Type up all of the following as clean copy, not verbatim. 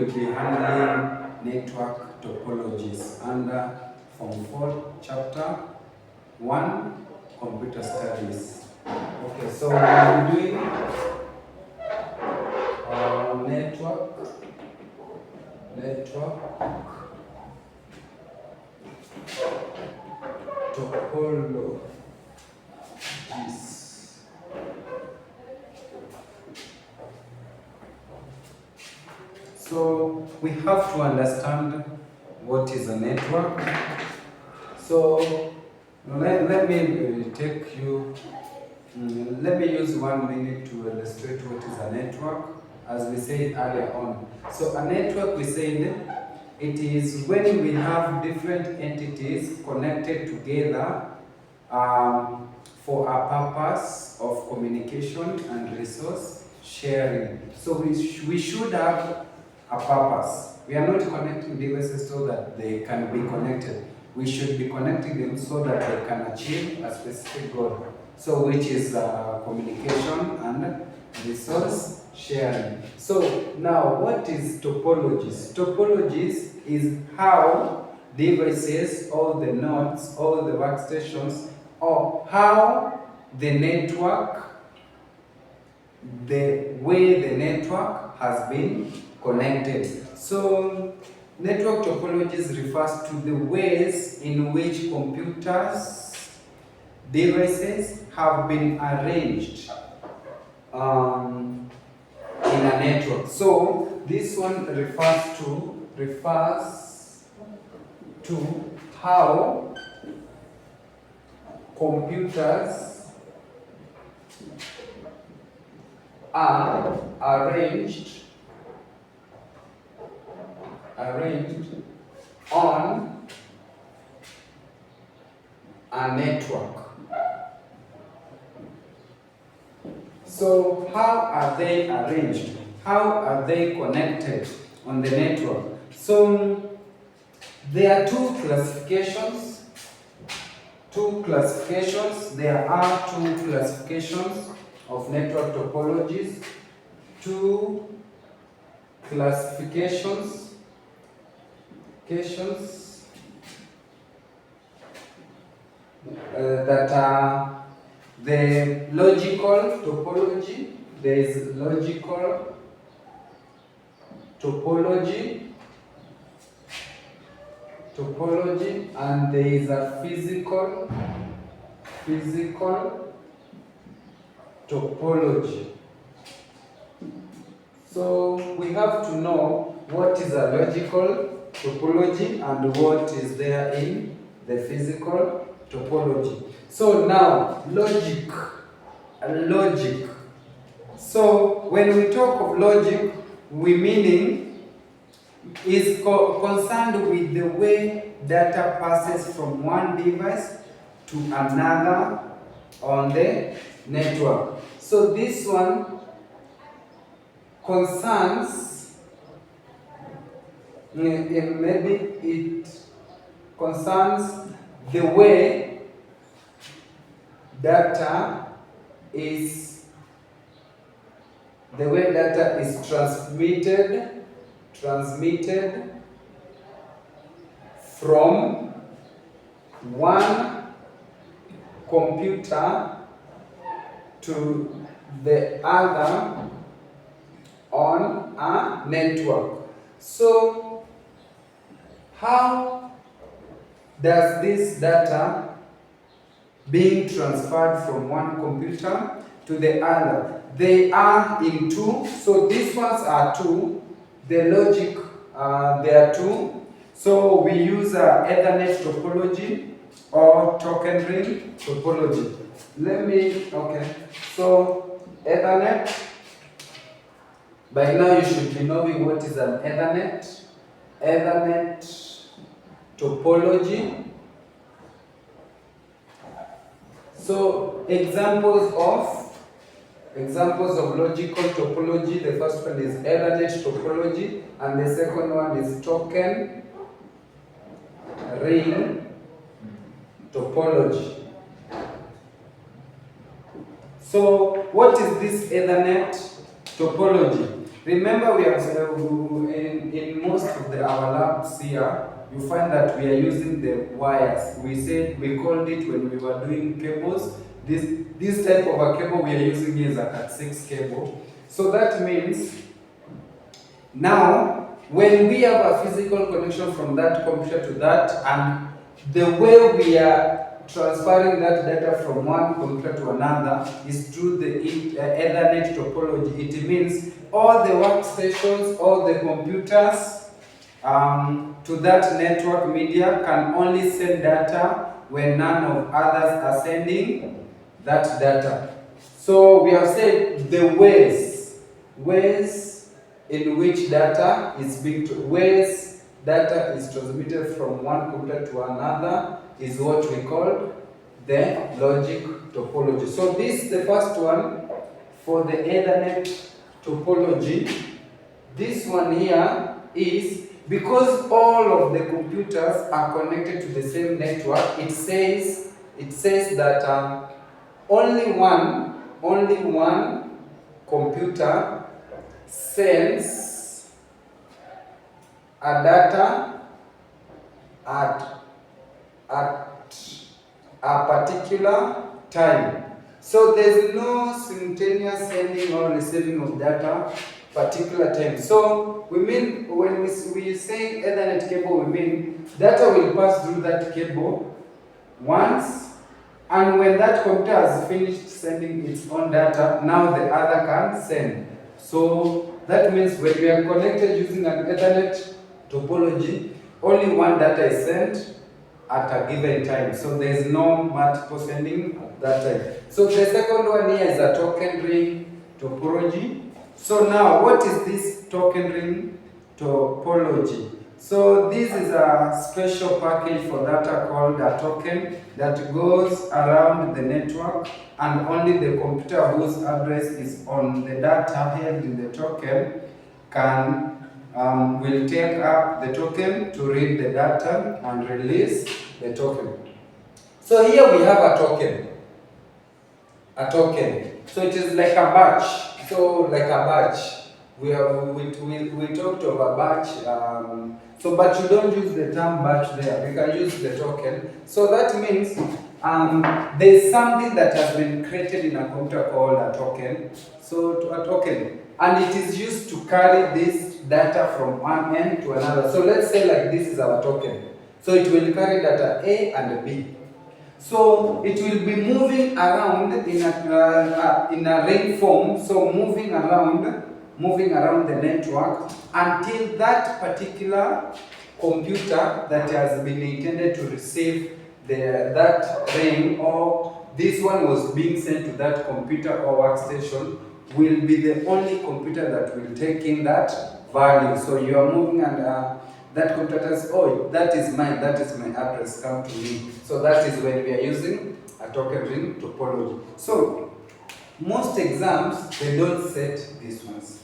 will be handling network topologies under Form 4, Chapter 1, Computer Studies. Okay, so we'll be doing network topologies. So we have to understand what is a network. So let me take you, let me use 1 minute to illustrate what is a network, as we said earlier on. So a network, we said, it is when we have different entities connected together for a purpose of communication and resource sharing. So we should have a purpose. We are not connecting devices so that they can be connected. We should be connecting them so that they can achieve a specific goal. So which is communication and resource sharing. So now, what is topologies? Topologies is how devices, all the nodes, all the workstations, or how the network, the way the network has been connected. So network topologies refers to the ways in which computers, devices have been arranged in a network. So this one refers to how computers are arranged on a network. So how are they arranged? How are they connected on the network? So there are two classifications. There are two classifications of network topologies. Two classifications that are the logical topology. There is logical topology, and there is a physical topology. So we have to know what is a logical topology and what is there in the physical topology. So now, logic. So when we talk of logic, we meaning is concerned with the way data passes from one device to another on the network. So this one concerns, maybe it concerns the way data is transmitted from one computer to the other on a network. So how does this data being transferred from one computer to the other? They are in two, so these ones are two. The logic, there are two. So we use Ethernet topology or token ring topology. So Ethernet, by now you should be knowing what is an Ethernet topology. So examples of logical topology, the first one is Ethernet topology, and the second one is token ring topology. So what is this Ethernet topology? Remember, we have in most of our labs here, you find that we are using the wires. We called it when we were doing cables. This type of a cable we are using here is a Cat6 cable. So that means now when we have a physical connection from that computer to that, and the way we are transferring that data from one computer to another is through the Ethernet topology. It means all the workstations, all the computers to that network media can only send data when none of others are sending that data. So we have said the ways in which data is data is transmitted from one computer to another is what we call the logic topology. So this, the first one for the Ethernet topology. This one here is because all of the computers are connected to the same network. It says that only one computer sends a data at a particular time. So there's no simultaneous sending or receiving of data particular time. So we mean when we say Ethernet cable, we mean data will pass through that cable once, and when that computer has finished sending its own data, now the other can send. So that means when we are connected using an Ethernet topology, only one data is sent at a given time. So there is no multiple sending at that time. So the second one here is a token ring topology. So now, what is this token ring topology? So this is a special package for data called a token that goes around the network, and only the computer whose address is on the data held in the token will take up the token to read the data and release the token. So here we have a token. So it is like a batch. So like a batch. We talked of a batch. But you don't use the term batch there. We can use the token. So that means there's something that has been created in a computer called a token. So a token, and it is used to carry this data from one end to another. So let's say like this is our token. So it will carry data A and B. So it will be moving around in a ring form. So moving around the network until that particular computer that has been intended to receive that ring, or this one was being sent to that computer or workstation, will be the only computer that will take in that value. So you are moving, and that computer says, oh, that is mine, that is my address, come to me. So that is when we are using a token ring topology. So most exams, they don't set these ones.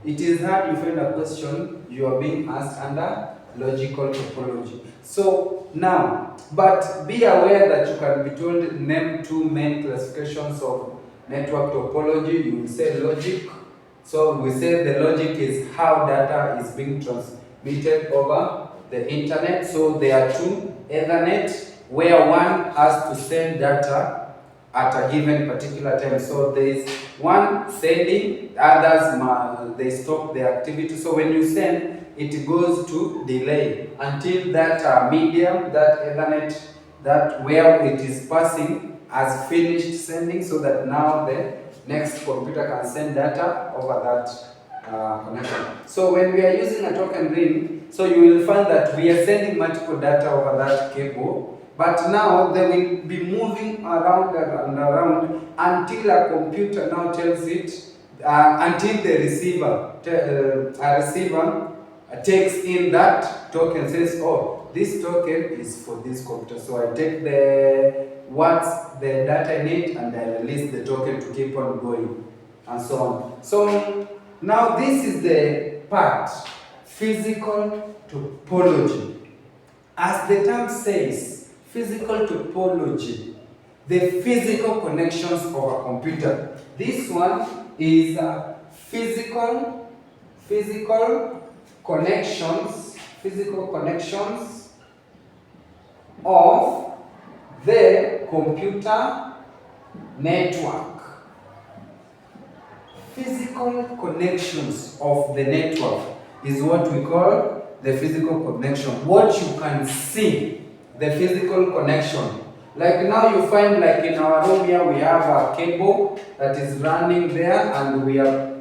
It is hard you find a question you are being asked under logical topology. So now, but be aware that you can be told name two main classifications of network topology. You will say logic. So we say the logic is how data is being transmitted over the internet. So there are two: Ethernet, where one has to send data at a given particular time. So there is one sending, others they stop the activity. So when you send, it goes to delay until that medium, that Ethernet, that where it is passing has finished sending, so that now the next computer can send data over that connection. So when we are using a token ring, so you will find that we are sending multiple data over that cable. But now they will be moving around and around until a computer now tells it, until the receiver takes in that token, says, oh, this token is for this computer. So I take the data in it, and I release the token to keep on going, and so on. So now this is the part, physical topology. As the term says, physical topology, the physical connections of a computer. This one is physical physical connections of the computer network. Physical connections of the network is what we call the physical connection. What you can see, the physical connection. Like now you find, like in our room here, we have a cable that is running there, and we are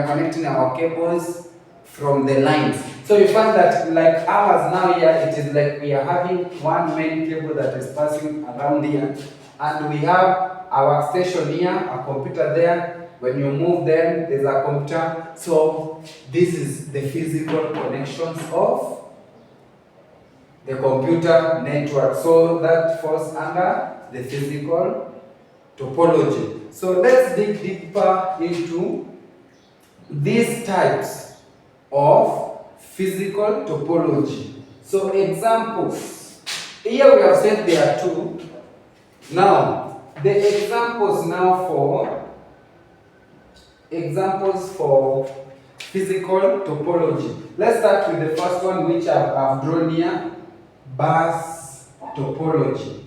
connecting our cables from the lines. So you find that like ours now here, it is like we are having one main cable that is passing around here, and we have our station here, a computer there. When you move them, there's a computer. So this is the physical connections of the computer network. So that falls under the physical topology. So let's dig deeper into these types of physical topology. So examples. Here we have said there are two. Now, the examples now for physical topology. Let's start with the first one, which I've drawn here, bus topology.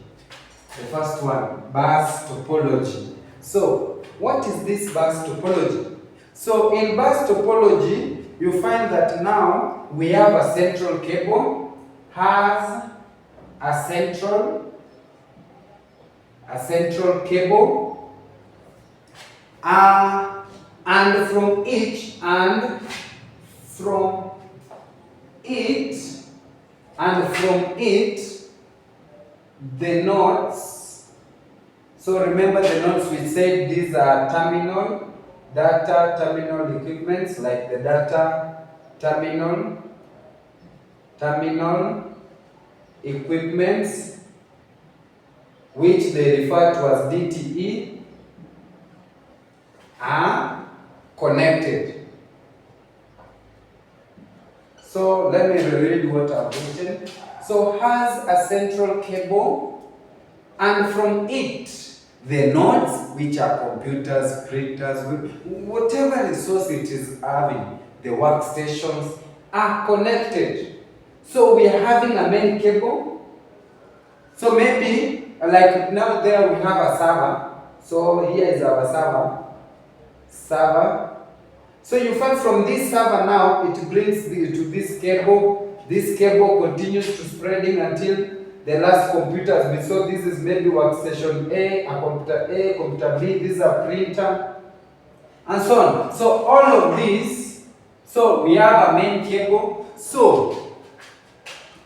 The first one, bus topology. So, what is this bus topology? So, in bus topology, you find that now we have a central cable, has a central cable, and from it the nodes. So remember the nodes, we said these are data terminal equipments, like the data terminal equipments, which they refer to as DTE, are connected. So let me reread what I've written. So has a central cable, and from it the nodes, which are computers, printers, whatever resource it is having, the workstations, are connected. So we are having a main cable. So maybe like now there we have a server. So here is our server. So you find from this server now, it brings to this cable. This cable continues to spreading until the last computer. So this is maybe workstation A, computer B, this is a printer, and so on. So all of these, so we have a main cable. So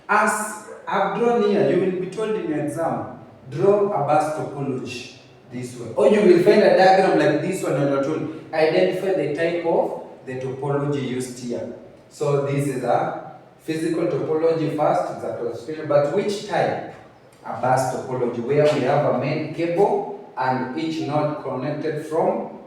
as I've drawn here, you will be told in your exam, draw a bus topology this way. Or you will find a diagram like this one, and you're told, identify the type of the topology used here. So this is a physical topology first, it's a classification, but which type? A bus topology, where we have a main cable and each node connected from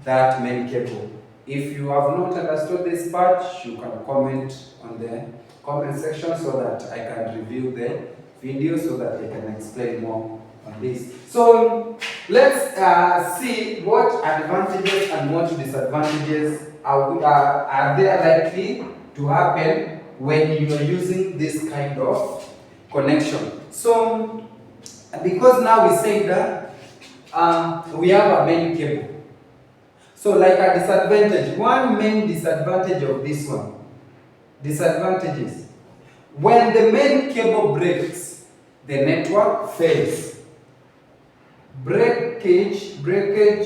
that main cable. If you have not understood this part, you can comment on the comment section so that I can review the video so that I can explain more on this. So let's see what advantages and what disadvantages are there likely to happen when you are using this kind of connection. So because now we say that we have a main cable. So like a disadvantage, one main disadvantage of this one, disadvantages, when the main cable breaks, the network fails. Breakage, breaking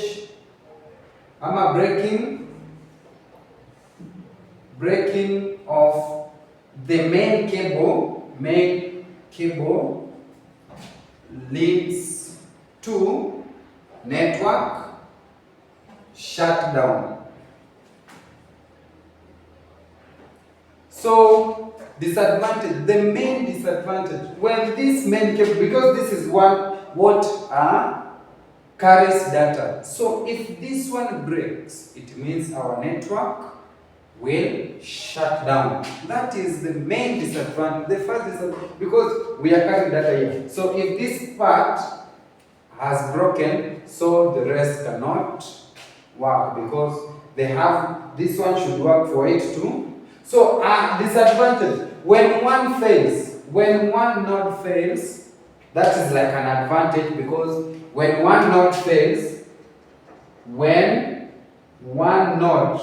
of the main cable leads to network shutdown. So disadvantage, the main disadvantage, when this main cable, because this is what carries data. So if this one breaks, it means our network will shut down. That is the main disadvantage. The first disadvantage, because we are carrying data here. So if this part has broken, so the rest cannot work, because they have, this one should work for it too. So disadvantage, when one fails, when one node fails, that is like an advantage, because when one node fails, when one node,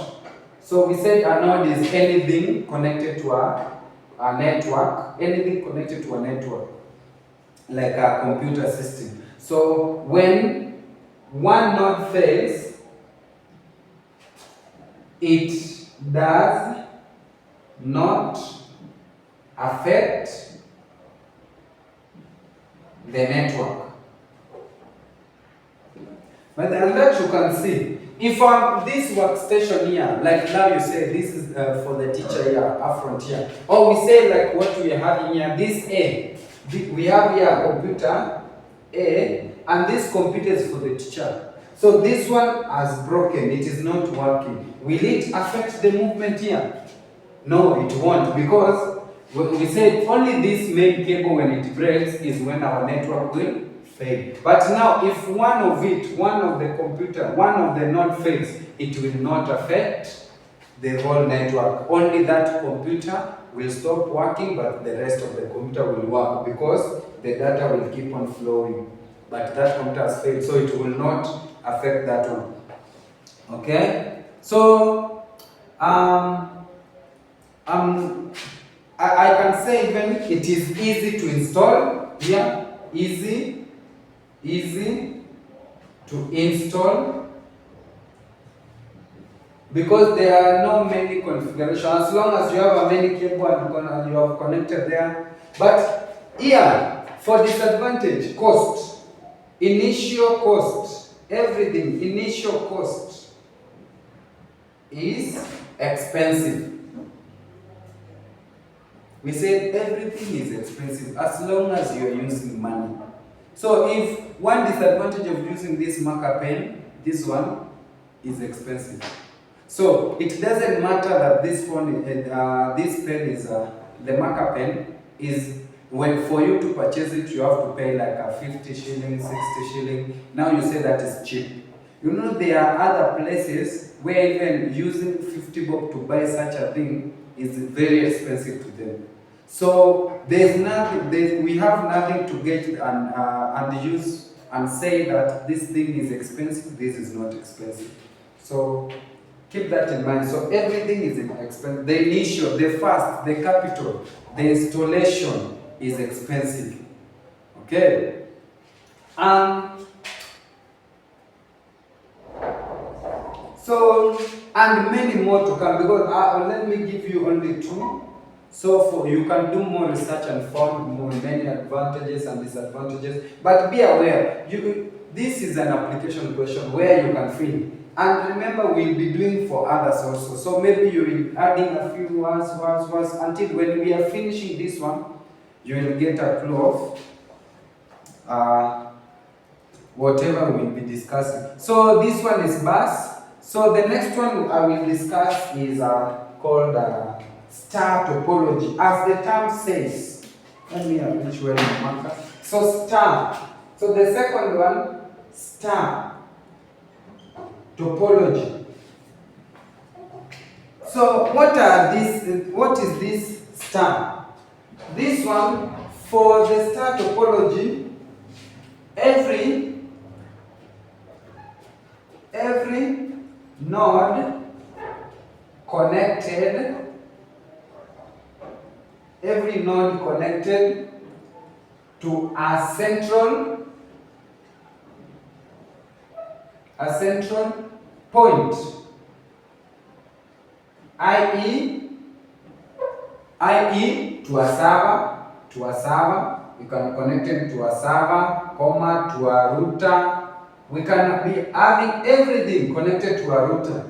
so we said a node is anything connected to a network, anything connected to a network, like a computer system. So when one node fails, it does not affect the network. But and that you can see, if this workstation here, like now you say this is for the teacher here, up front here, or we say like what we have here, this A, we have here a computer A, and this computer is for the teacher. So this one has broken, it is not working. Will it affect the movement here? No, it won't, because we said only this main cable, when it breaks, is when our network will fail. But now, if one of the computer, one of the node fails, it will not affect the whole network. Only that computer will stop working, but the rest of the computer will work, because the data will keep on flowing. But that computer has failed, so it will not affect that one. Okay? So, I can say even it is easy to install here, easy to install, because there are no many configurations, as long as you have a many cable and you have connected there. But here, for disadvantage, cost, initial cost, everything, initial cost is expensive. We said everything is expensive as long as you are using money. So if one disadvantage of using this marker pen, this one is expensive. So it doesn't matter that this phone, this pen is the marker pen is, when for you to purchase it, you have to pay like a 50 shilling, 60 shilling. Now you say that is cheap. You know, there are other places where even using 50 bob to buy such a thing is very expensive to them. So there's nothing, we have nothing to get and use and say that this thing is expensive, this is not expensive. So keep that in mind. So everything is expensive. The initial, the first, the capital, the installation is expensive. Okay? So, and many more to come, because let me give you only two. So you can do more research and find many advantages and disadvantages. But be aware, this is an application question where you can fill. And remember, we'll be doing for others also. So maybe you will adding a few words until when we are finishing this one, you will get a clue of whatever we'll be discussing. So this one is bus. So the next one I will discuss is called star topology. As the term says, let me arrange where the marker. So star. So the second one, star topology. So what is this star? This one, for the star topology, every node connected, to a central point, i.e. to a server, we can connect it to a server, to a router. We can be having everything connected to a router,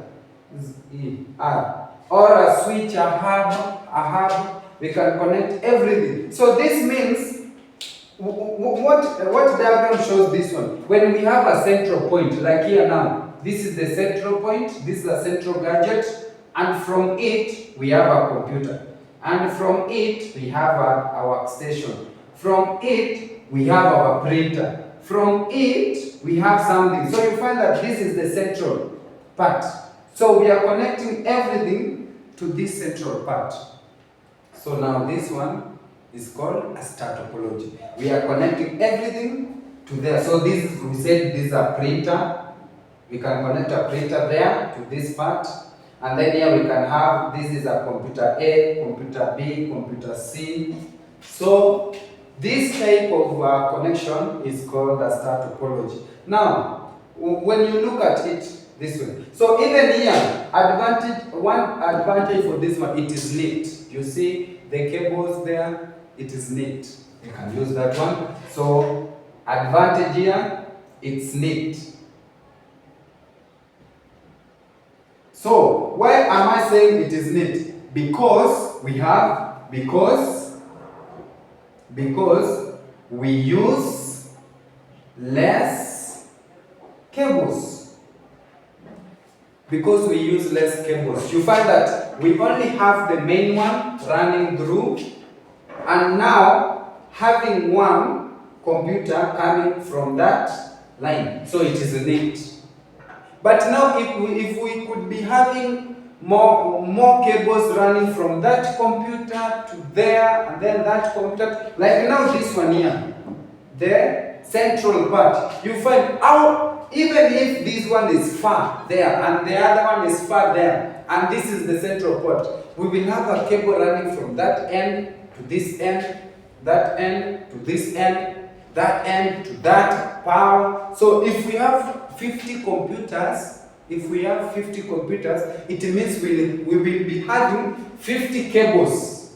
or a switch, a hub. We can connect everything. So this means, what diagram shows this one? When we have a central point, like here now, this is the central point, this is a central gadget, and from it we have a computer, and from it we have a workstation, from it we have our printer, from it we have something. So you find that this is the central part. So we are connecting everything to this central part. So now this one is called a star topology. We are connecting everything to there. So this, we said this is a printer. We can connect a printer there to this part. And then here we can have, this is a computer A, computer B, computer C. So this type of connection is called a star topology. Now, when you look at it this way, so even here, one advantage for this one, it is neat. You see the cables there, it is neat. You can use that one. So advantage here, it's neat. So why am I saying it is neat? Because we use less cables. Because we use less cables. You find that we only have the main one running through, and now having one computer coming from that line. So it is neat. But now if we could be having more cables running from that computer to there, and then that computer, like now this one here, the central part, you find how, even if this one is far there and the other one is far there, and this is the central part, we will have a cable running from that end to this end, that end to this end, that end to that power. So if we have 50 computers, it means we will be having 50 cables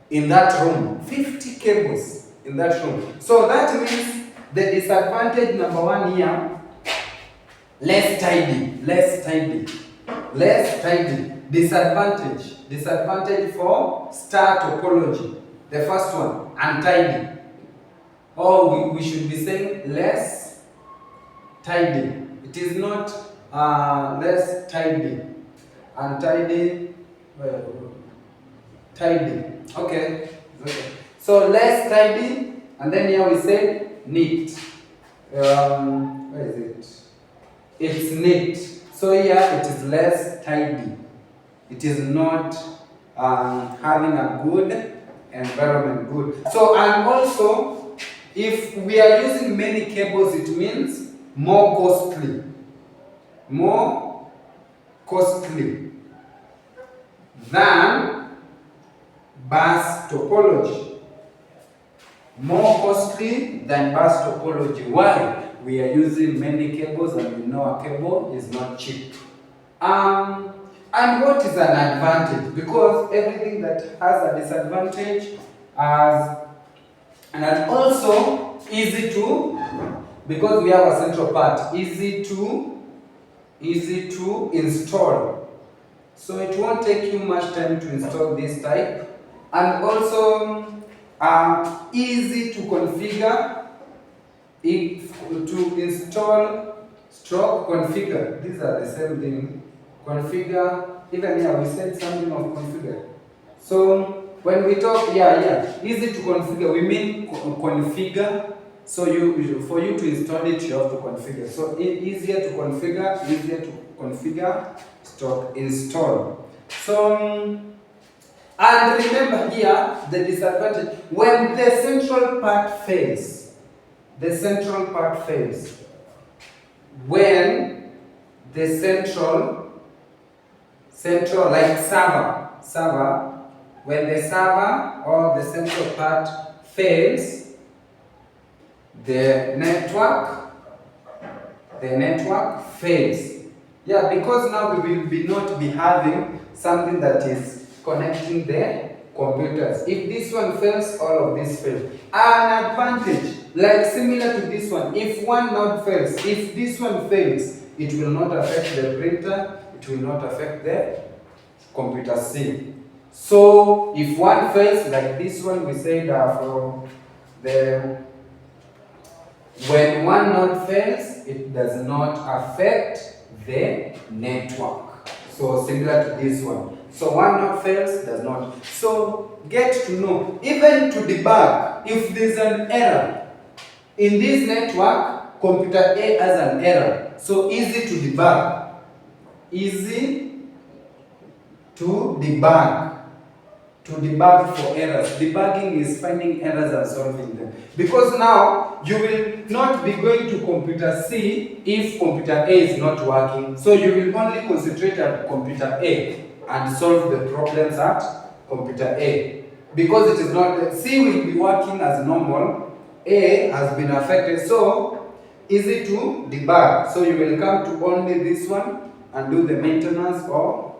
in that room. 50 cables in that room. So that means the disadvantage number one here, less tidy. Disadvantage for star topology. The first one, untidy. Or we should be saying less tidy. It is not less tidy. Untidy, tidy. Okay. So less tidy, and then here we say neat. Where is it? It's neat. So here it is less tidy. It is not having a good environment. Good. So, and also, if we are using many cables, it means more costly than bus topology. More costly than bus topology. Why? We are using many cables, and we know a cable is not cheap. And what is an advantage? Because everything that has a disadvantage has, and also easy to, because we have a central part, easy to install. So it won't take you much time to install this type, and also easy to configure, to install, stroke configure. These are the same thing. Configure, even here we said something of configure. So when we talk, easy to configure, we mean configure. So for you to install it, you have to configure. So easier to configure, stroke install. So and remember here the disadvantage, when the central part fails, when the central like server, when the server or the central part fails, the network fails. Yeah, because now we will not be having something that is connecting the computers. If this one fails, all of this fails. An advantage, like similar to this one, if one node fails, if this one fails, it will not affect the printer, it will not affect the computer C. So if one fails, like this one, we said when one node fails, it does not affect the network. So similar to this one. So one node fails, does not. So get to know, even to debug, if there's an error in this network, computer A has an error. So easy to debug. easy to debug. To debug for errors. Debugging is finding errors and solving them. Because now you will not be going to computer C if computer A is not working. So you will only concentrate at computer A and solve the problems at computer A. Because it is not, C will be working as normal, A has been affected, so easy to debug. So you will come to only this one and do the maintenance or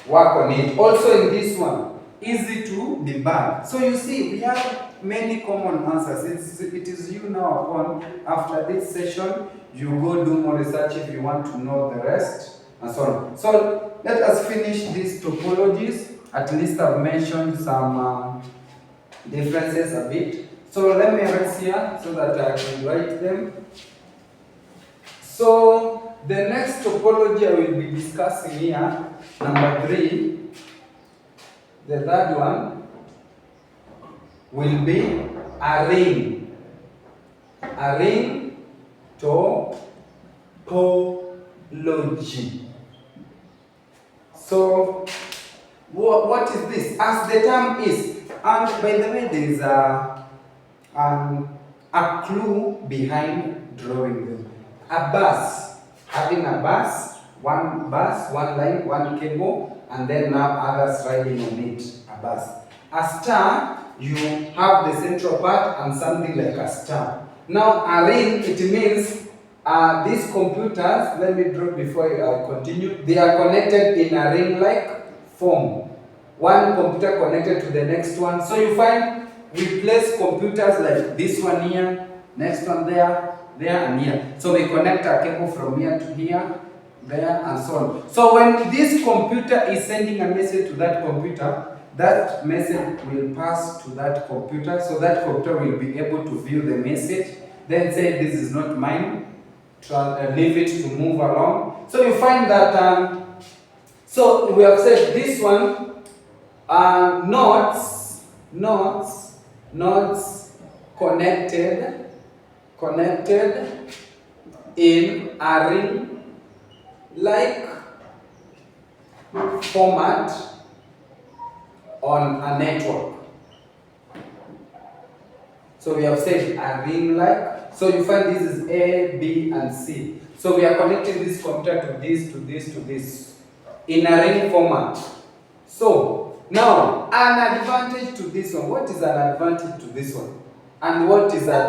work on it. Also in this one, easy to debug. So you see, we have many common answers. It is you now upon, after this session, you go do more research if you want to know the rest, and so on. So let us finish these topologies. At least I've mentioned some differences a bit. So let me erase here so that I can write them. So the next topology I will be discussing here, number 3, the third one will be a ring. A ring topology. So what is this? As the term is, and by the way, there is a clue behind drawing them. A bus, having a bus, one line, one cable, and then now others riding on it, a bus. A star, you have the central part and something like a star. Now a ring, it means these computers, let me draw before I continue, they are connected in a ring-like form. One computer connected to the next one. So you find we place computers like this one here, next one there, and here. So we connect a cable from here to here, there, and so on. So when this computer is sending a message to that computer, that message will pass to that computer. So that computer will be able to view the message, then say this is not mine, leave it to move along. So you find that, so we have said this one, nodes connected in a ring like format on a network. So we have said a ring like. So you find this is A, B, and C. So we are connecting this computer to this, to this, to this in a ring format. So now an advantage to this one. What is an advantage to this one? And what is a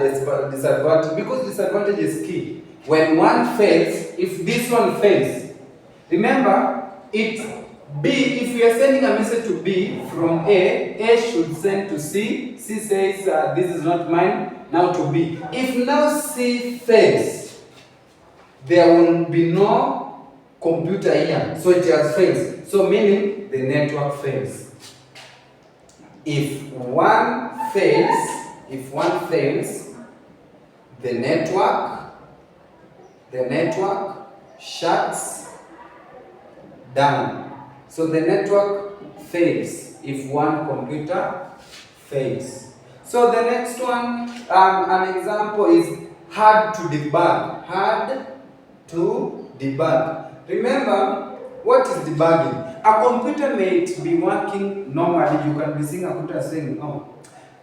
disadvantage? Because disadvantage is key. When one fails, if this one fails, remember it B, if we are sending a message to B from A should send to C. C says this is not mine, now to B. If now C fails, there will be no computer here, so it has failed. So meaning the network fails. If one fails, the network shuts down. So the network fails if one computer fails. So the next one, an example is hard to debug. Hard to debug. Remember, what is debugging? A computer may be working normally. You can be seeing a computer saying, oh,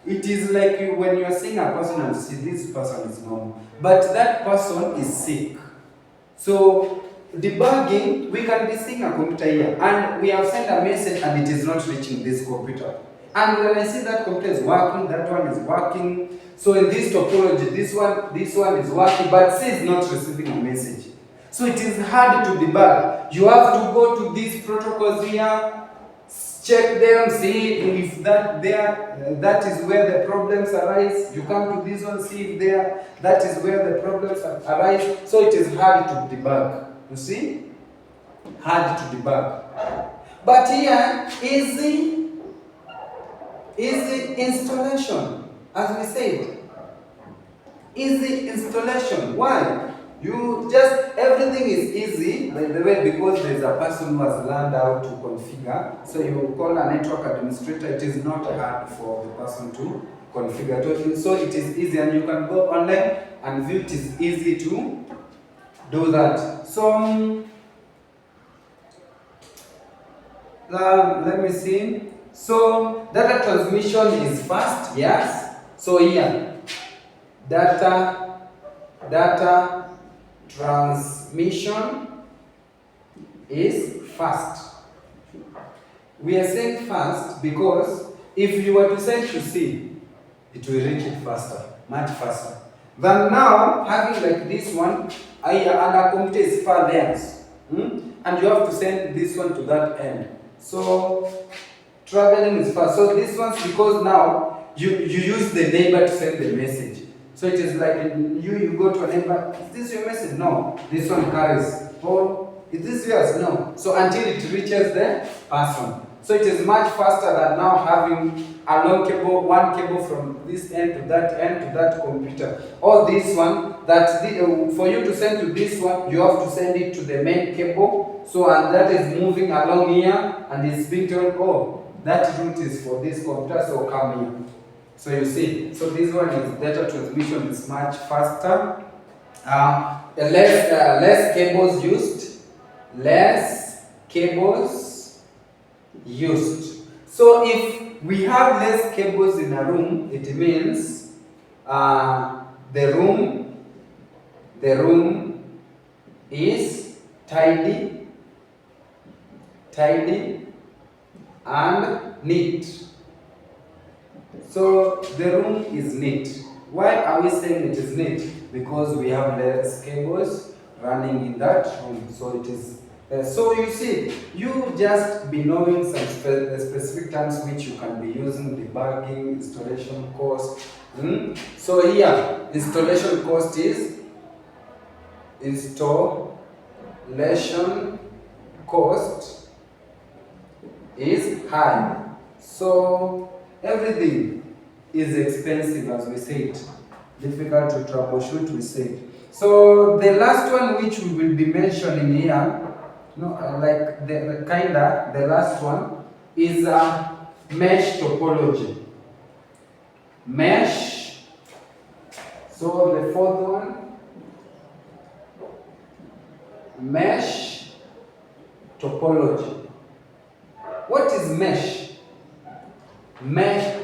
it is like when you are seeing a person and see this person is normal, but that person is sick. So debugging, we can be seeing a computer here and we have sent a message and it is not reaching this computer. And when I see that computer is working, that one is working. So in this topology, this one is working, but C is not receiving a message. So it is hard to debug. You have to go to these protocols here, check them, see if that is where the problems arise. You come to this one, see if that is where the problems arise. So it is hard to debug. You see? Hard to debug. But here, easy installation. As we said, easy installation. Why? You just, everything is easy, by the way, because there's a person who has learned how to configure. So you call a network administrator, it is not hard for the person to configure. So it is easy and you can go online and view it is easy to do that. So let me see. So data transmission is fast, yes. So here, data transmission is fast. We are saying fast because if you were to send to C, it will reach it faster, much faster. Than now, having like this one, and our computer is far there. And you have to send this one to that end. So traveling is fast. So this one's because now you use the neighbor to send the message. So it is like you go to a neighbor, is this your message? No. This one carries. Oh, is this yours? No. So until it reaches the person. So it is much faster than now having a long cable, one cable from this end to that computer. Or this one, for you to send to this one, you have to send it to the main cable. So and that is moving along here and it's being told, oh, that route is for this computer, so come here. So you see, so this one is data transmission is much faster. Less cables used. Less cables used. So if we have less cables in a room, it means the room is tidy and neat. So the room is neat. Why are we saying it is neat? Because we have less cables running in that room. So it is. So you see, you just be knowing some specific terms which you can be using: debugging, installation cost. So here, installation cost is high. So everything is expensive, as we said. Difficult to troubleshoot, we said. So the last one which we will be mentioning here, the last one is mesh topology. Mesh. So the fourth one, mesh topology. What is mesh? Mesh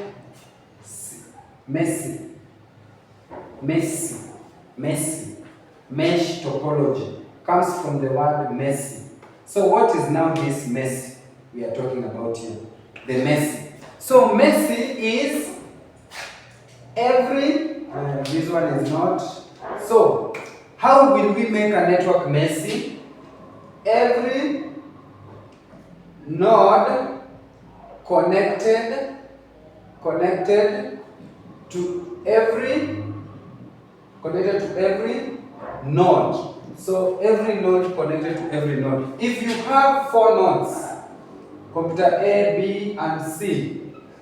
topology comes from the word messy. So what is now this messy we are talking about here? The messy. So messy is this one is not. So how will we make a network messy? Every node connected to every node. So every node connected to every node. If you have 4 nodes, computer A, B, and C.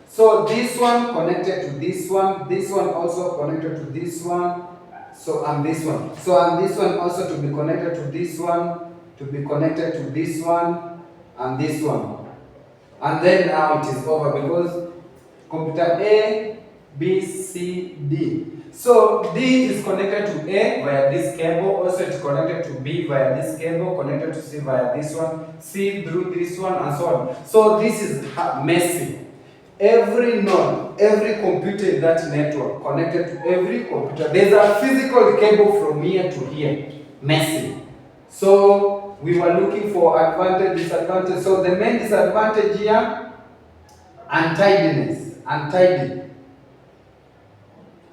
So this one connected to this one also connected to this one. So and this one. So and this one also to be connected to this one, to be connected to this one, and this one. And then now it is over because computer A, B, C, D. So D is connected to A via this cable, also it's connected to B via this cable, connected to C via this one, C through this one, and so on. So this is messy. Every node, every computer in that network connected to every computer. There's a physical cable from here to here. Messy. So we were looking for advantage, disadvantage. So the main disadvantage here, untidiness. Untidy.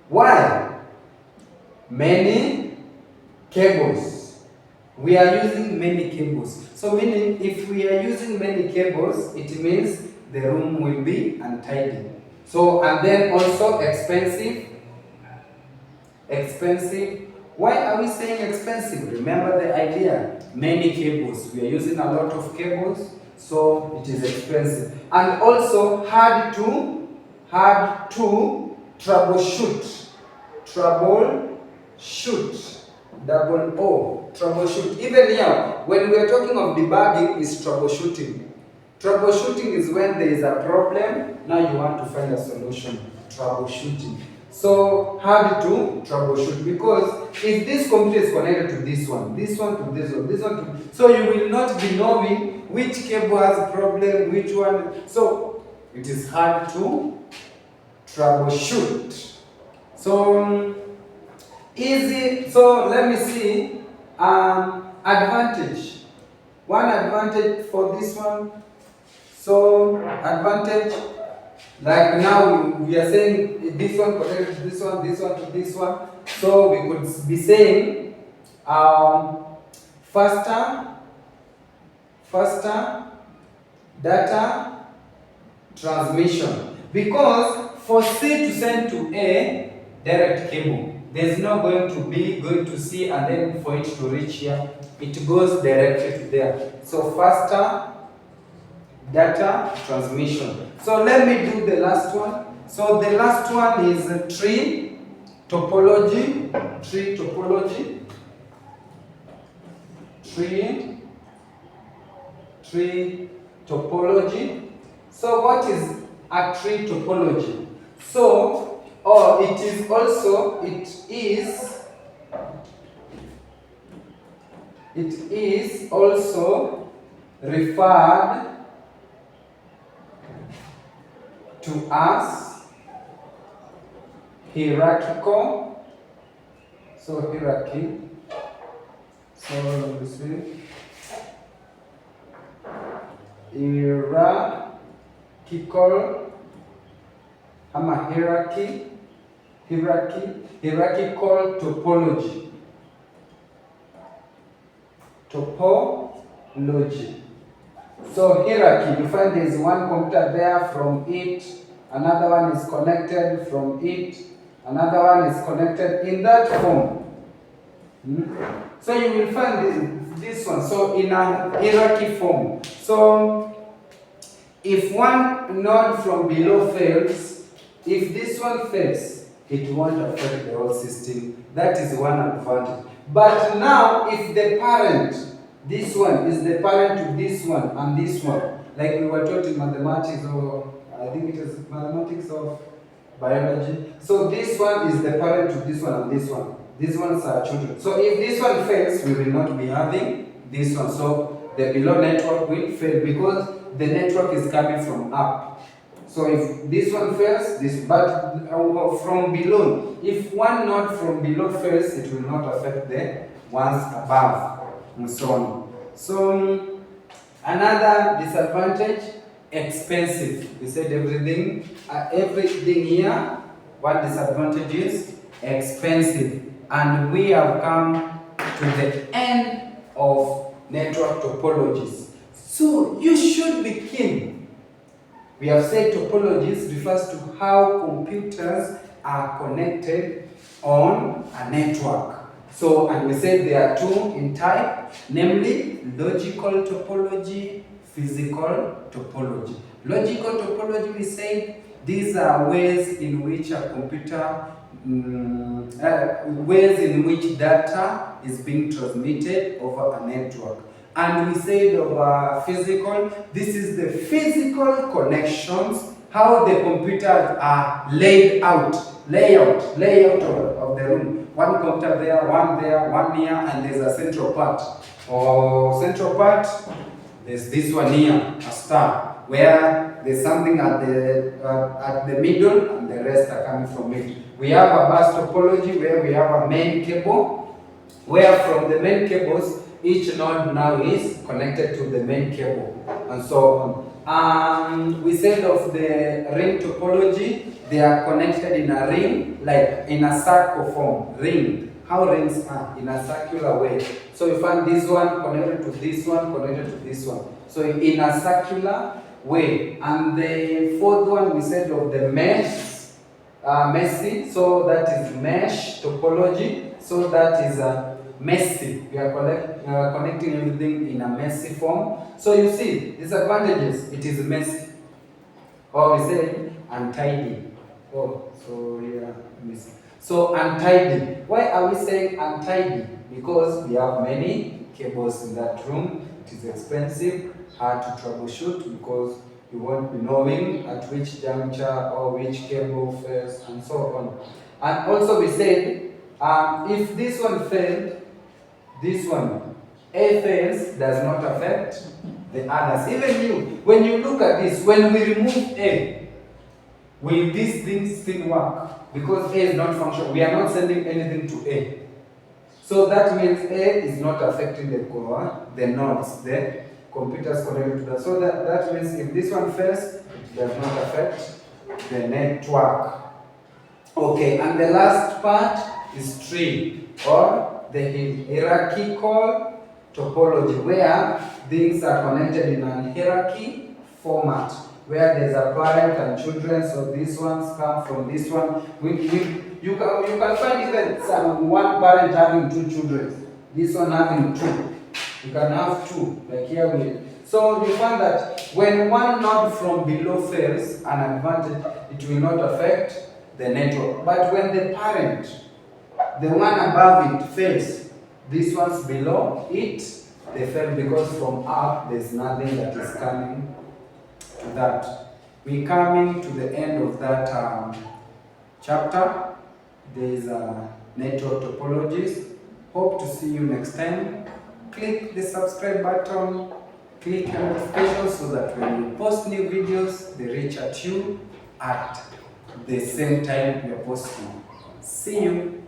Why? Many cables. We are using many cables. So meaning if we are using many cables, it means the room will be untidy. So and then also expensive. Why are we saying expensive? Remember the idea. Many cables. We are using a lot of cables, so it is expensive. And also hard to troubleshoot. Double O. Troubleshoot. Even here, when we are talking of debugging, is troubleshooting. Troubleshooting is when there is a problem, now you want to find a solution. Troubleshooting. So hard to troubleshoot because if this computer is connected to this one to this one, so you will not be knowing which cable has a problem, which one. So it is hard to troubleshoot. So easy. So let me see. Advantage. One advantage for this one. So advantage, like now we are saying this one connected to this one, this one to this one. So we could be saying faster data transmission, because for C to send to A direct cable, there's not going to C and then for it to reach here, it goes directly to there. So faster data transmission. So let me do the last one. So the last one is tree topology. Tree topology. Tree topology. So what is a tree topology? So, it is also referred to as hierarchical. So hierarchy. So let me see. Hierarchical topology. So hierarchy, you find there is one computer there, from it, another one is connected, from it, another one is connected in that form. So you will find this one. So in a hierarchy form. So if one node from below fails, if this one fails, it won't affect the whole system. That is one advantage. But now if the parent, this one is the parent to this one and this one, like we were taught in mathematics, or I think it is mathematics or biology. So this one is the parent to this one and this one. These ones are children. So if this one fails, we will not be having this one. So the below network will fail because the network is coming from up. So if this one fails, but from below, if one node from below fails, it will not affect the ones above, and so on. So another disadvantage, expensive. We said everything here. One disadvantage is expensive. And we have come to the end of network topologies. So you should be keen. We have said topologies refers to how computers are connected on a network. So, and we said there are two in type, namely logical topology, physical topology. Logical topology, we said these are ways in which a computer ways in which data is being transmitted over a network. And we said of physical, this is the physical connections, how the computers are layout of the room. One computer there, one here, and there's a central part. Central part, there's this one here, a star, where there's something at the middle, and the rest are coming from it. We have a bus topology where we have a main cable, where from the main cables, each node now is connected to the main cable, and so on. We said of the ring topology, they are connected in a ring, like in a circle form, ring. How rings are in a circular way. So you find this one connected to this one, connected to this one. So in a circular way. And the fourth one we said of the messy, so that is mesh topology. So that is messy. We are connecting everything in a messy form. So you see, disadvantages, it is messy. Or we say untidy. So yeah, messy. So untidy. Why are we saying untidy? Because we have many cables in that room. It is expensive, hard to troubleshoot because you won't be knowing at which juncture or which cable fails and so on. And also we said, if this one failed, this one, A fails does not affect the others. Even you, when you look at this, when we remove A, will these things still work? Because A is not functional. We are not sending anything to A. So that means A is not affecting the nodes, the computers connected to that. So that means if this one fails, it does not affect the network. Okay, and the last part is tree, or the hierarchical topology, where things are connected in an hierarchy format, where there's a parent and children. So these ones come from this one. You can find even one parent having two children, this one having two. You can have two, like here. So you find that when one node from below fails, an advantage, it will not affect the network. But when the parent, the one above it, fails, these ones below it, they fail, because from up there's nothing that is coming to that. We're coming to the end of that chapter. There is a network topologies. Hope to see you next time. Click the subscribe button, click the notification, so that when we post new videos, they reach at you at the same time we are posting. See you.